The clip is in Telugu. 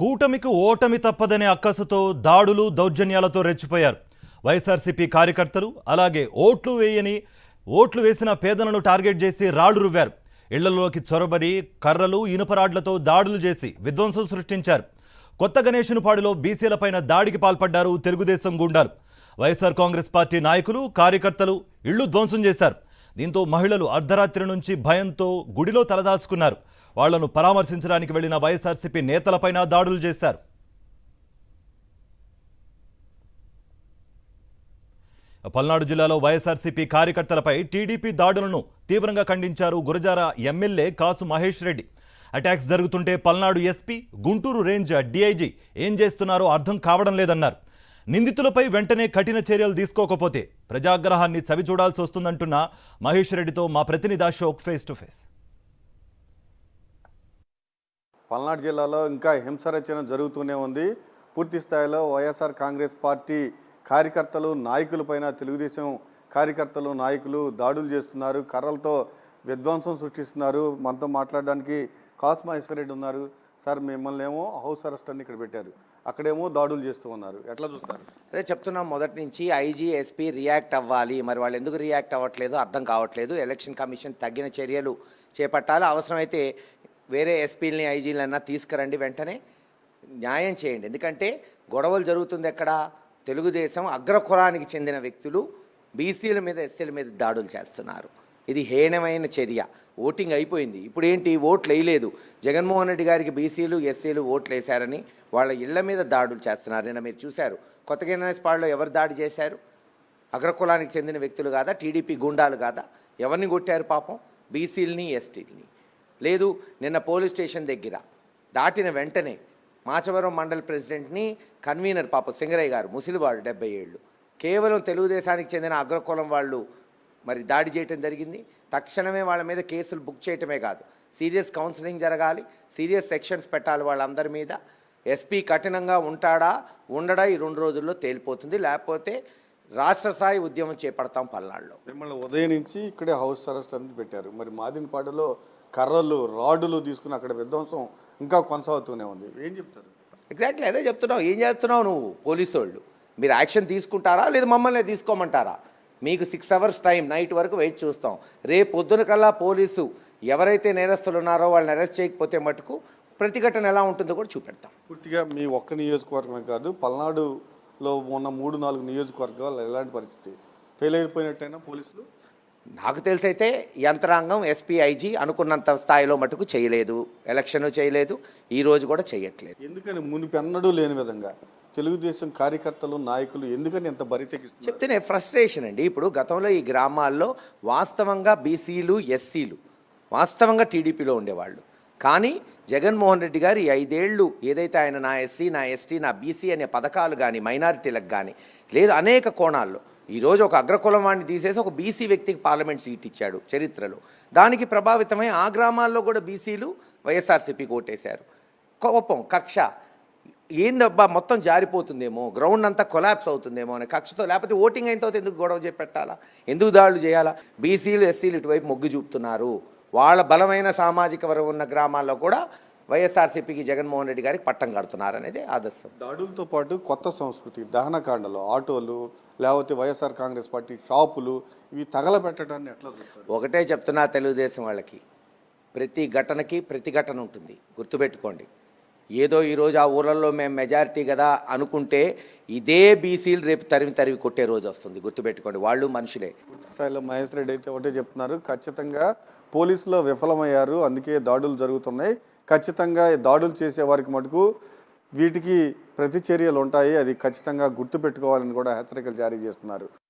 కూటమికి ఓటమి తప్పదనే అక్కసుతో దాడులు దౌర్జన్యాలతో రెచ్చిపోయారు వైఎస్ఆర్సీపీ కార్యకర్తలు. అలాగే ఓట్లు వేసిన పేదలను టార్గెట్ చేసి రాళ్లు రువ్వారు. ఇళ్లలోకి చొరబడి కర్రలు ఇనుపరాడ్లతో దాడులు చేసి విధ్వంసం సృష్టించారు. కొత్త గణేశునిపాడులో బీసీలపైన దాడికి పాల్పడ్డారు తెలుగుదేశం గుండాలు. వైఎస్ఆర్ కాంగ్రెస్ పార్టీ నాయకులు కార్యకర్తలు ఇళ్లు ధ్వంసం చేశారు. దీంతో మహిళలు అర్ధరాత్రి నుంచి భయంతో గుడిలో తలదాచుకున్నారు. వాళ్లను పరామర్శించడానికి వెళ్లిన వైఎస్ఆర్సీపీ నేతలపైన దాడులు చేశారు. పల్నాడు జిల్లాలో వైఎస్ఆర్సీపీ కార్యకర్తలపై టీడీపీ దాడులను తీవ్రంగా ఖండించారు గురజాల ఎమ్మెల్యే కాసు మహేష్ రెడ్డి. అటాక్స్ జరుగుతుంటే Palnadu SP, Guntur range DIG ఏం చేస్తున్నారో అర్థం కావడం లేదన్నారు. నిందితులపై వెంటనే కఠిన చర్యలు తీసుకోకపోతే ప్రజాగ్రహాన్ని చవిచూడాల్సి వస్తుందంటున్న మహేష్ రెడ్డితో మా ప్రతినిధి Ashok face to face. Palnadu జిల్లాలో ఇంకా హింసరచన జరుగుతూనే ఉంది. పూర్తి స్థాయిలో వైఎస్ఆర్ కాంగ్రెస్ పార్టీ కార్యకర్తలు నాయకులపైన తెలుగుదేశం కార్యకర్తలు నాయకులు దాడులు చేస్తున్నారు, కర్రలతో విధ్వంసం సృష్టిస్తున్నారు. మనతో మాట్లాడడానికి కాసు మహేశ్వర్ రెడ్డి ఉన్నారు. సార్, మిమ్మల్ని ఏమో హౌస్ అరెస్ట్ అని ఇక్కడ పెట్టారు, అక్కడేమో దాడులు చేస్తూ ఉన్నారు, ఎట్లా చూస్తారు? అదే చెప్తున్నాం మొదటి నుంచి, ఐజీ ఎస్పీ రియాక్ట్ అవ్వాలి. మరి వాళ్ళు ఎందుకు రియాక్ట్ అవ్వట్లేదు అర్థం కావట్లేదు. ఎలక్షన్ కమిషన్ తగిన చర్యలు చేపట్టాలి. అవసరమైతే వేరే ఎస్పీలని ఐజీలన్నా తీసుకురండి, వెంటనే న్యాయం చేయండి. ఎందుకంటే గొడవలు జరుగుతుంది ఎక్కడ? తెలుగుదేశం అగ్రకులానికి చెందిన వ్యక్తులు బీసీల మీద ఎస్సీల మీద దాడులు చేస్తున్నారు. ఇది హేణమైన చర్య. ఓటింగ్ అయిపోయింది, ఇప్పుడు ఏంటి? ఓట్లు వేయలేదు. జగన్మోహన్ రెడ్డి గారికి బీసీలు ఎస్సీలు ఓట్లు వేశారని వాళ్ళ ఇళ్ల మీద దాడులు చేస్తున్నారు. నిన్న మీరు చూశారు, కొత్త గణేశునిపాడులో ఎవరు దాడి చేశారు? అగ్రకులానికి చెందిన వ్యక్తులు కాదా? టీడీపీ గుండాలు కాదా? ఎవరిని కొట్టారు పాపం? బీసీలని ఎస్టీలని. లేదు, నిన్న పోలీస్ స్టేషన్ దగ్గర దాటిన వెంటనే మాచవరం మండల్ ప్రెసిడెంట్ని కన్వీనర్ పాపం సింగరయ్య గారు, ముసిలివాడు, 70 ఏళ్ళు, కేవలం తెలుగుదేశానికి చెందిన అగ్రకులం వాళ్ళు మరి దాడి చేయటం జరిగింది. తక్షణమే వాళ్ళ మీద కేసులు బుక్ చేయటమే కాదు, సీరియస్ కౌన్సిలింగ్ జరగాలి, సీరియస్ సెక్షన్స్ పెట్టాలి వాళ్ళందరి మీద. ఎస్పీ కఠినంగా ఉంటాడా ఉండడా ఈ 2 రోజుల్లో తేలిపోతుంది. లేకపోతే రాష్ట్ర స్థాయి ఉద్యమం చేపడతాం పల్నాడులో. మిమ్మల్ని ఉదయం నుంచి ఇక్కడే హౌస్ అరెస్ట్ అనేది పెట్టారు. మరి మాదినపాడులో కర్రలు రాడ్డులు తీసుకుని అక్కడ విధ్వంసం ఇంకా కొనసాగుతూనే ఉంది, ఏం చెప్తారు? ఎగ్జాక్ట్లీ అదే చెప్తున్నావు. ఏం చేస్తున్నావు నువ్వు? పోలీసు వాళ్ళు మీరు యాక్షన్ తీసుకుంటారా లేదా మమ్మల్ని తీసుకోమంటారా? మీకు 6 అవర్స్ టైం, నైట్ వరకు వెయిట్ చూస్తాం. రేపు పొద్దున కల్లా పోలీసు ఎవరైతే నేరస్తులు ఉన్నారో వాళ్ళని అరెస్ట్ చేయకపోతే మటుకు ప్రతిఘటన ఎలా ఉంటుందో కూడా చూపెడతాం. పూర్తిగా మీ ఒక్క నియోజకవర్గమే కాదు, పల్నాడులో ఉన్న 3-4 నియోజకవర్గాలు ఎలాంటి పరిస్థితి? ఫెయిల్ అయిపోయినట్టయినా పోలీసులు? నాకు తెలిసైతే యంత్రాంగం ఎస్పీ ఐజీ అనుకున్నంత స్థాయిలో మటుకు చేయలేదు, ఎలక్షన్ చేయలేదు, ఈ రోజు కూడా చేయట్లేదు. ఎందుకని మునిపెన్నడూ లేని విధంగా తెలుగుదేశం కార్యకర్తలు నాయకులు ఎందుకని ఎంత బరితెగిస్తున్నారు? చెప్తేనే ఫ్రస్ట్రేషన్ అండి. ఇప్పుడు గతంలో ఈ గ్రామాల్లో వాస్తవంగా బీసీలు ఎస్సీలు వాస్తవంగా టీడీపీలో ఉండేవాళ్ళు. కానీ జగన్మోహన్ రెడ్డి గారు ఈ 5 ఏళ్ళు ఏదైతే ఆయన నా ఎస్సీ, నా ఎస్టీ, నా బీసీ అనే పథకాలు కానీ మైనారిటీలకు కానీ లేదు అనేక కోణాల్లో ఈరోజు ఒక అగ్రకులం వాడిని తీసేసి ఒక బీసీ వ్యక్తికి పార్లమెంట్ సీట్ ఇచ్చాడు చరిత్రలో. దానికి ప్రభావితమై ఆ గ్రామాల్లో కూడా బీసీలు వైఎస్ఆర్సీపీకి ఓటేశారు. కోపం, కక్ష, ఏందబ్బా మొత్తం జారిపోతుందేమో, గ్రౌండ్ అంతా కొలాప్స్ అవుతుందేమో అనే కక్షతో, లేకపోతే ఓటింగ్ అయిన తర్వాత ఎందుకు గొడవ చేపెట్టాలా, ఎందుకు దాడులు చేయాలా? బీసీలు ఎస్సీలు ఇటువైపు మొగ్గు చూపుతున్నారు. వాళ్ళ బలమైన సామాజిక వర్గం ఉన్న గ్రామాల్లో కూడా వైఎస్ఆర్సీపీకి జగన్మోహన్ రెడ్డి గారికి పట్టం కడుతున్నారు అనేది ఆదర్శం. దాడులతో పాటు కొత్త సంస్కృతి, దహనకాండలు, ఆటోలు, లేకపోతే వైఎస్ఆర్ కాంగ్రెస్ పార్టీ షాపులు, ఇవి తగలబెట్టడాన్ని ఎట్లా చూస్తారు? ఒకటే చెప్తున్నా తెలుగుదేశం వాళ్ళకి, ప్రతి ఘటనకి ప్రతిఘటన ఉంటుంది, గుర్తుపెట్టుకోండి. ఏదో ఈరోజు ఆ ఊళ్ళల్లో మేము మెజారిటీ కదా అనుకుంటే ఇదే బీసీలు రేపు తరిమి కొట్టే రోజు వస్తుంది, గుర్తుపెట్టుకోండి. వాళ్ళు మనుషులే. స్థాయిలో మహేష్ రెడ్డి అయితే ఒకటే చెప్తున్నారు, ఖచ్చితంగా పోలీసులో విఫలమయ్యారు, అందుకే దాడులు జరుగుతున్నాయి. ఖచ్చితంగా దాడులు చేసే వారికి మటుకు వీటికి ప్రతి చర్యలు ఉంటాయి, అది ఖచ్చితంగా గుర్తుపెట్టుకోవాలని కూడా హెచ్చరికలు జారీ చేస్తున్నారు.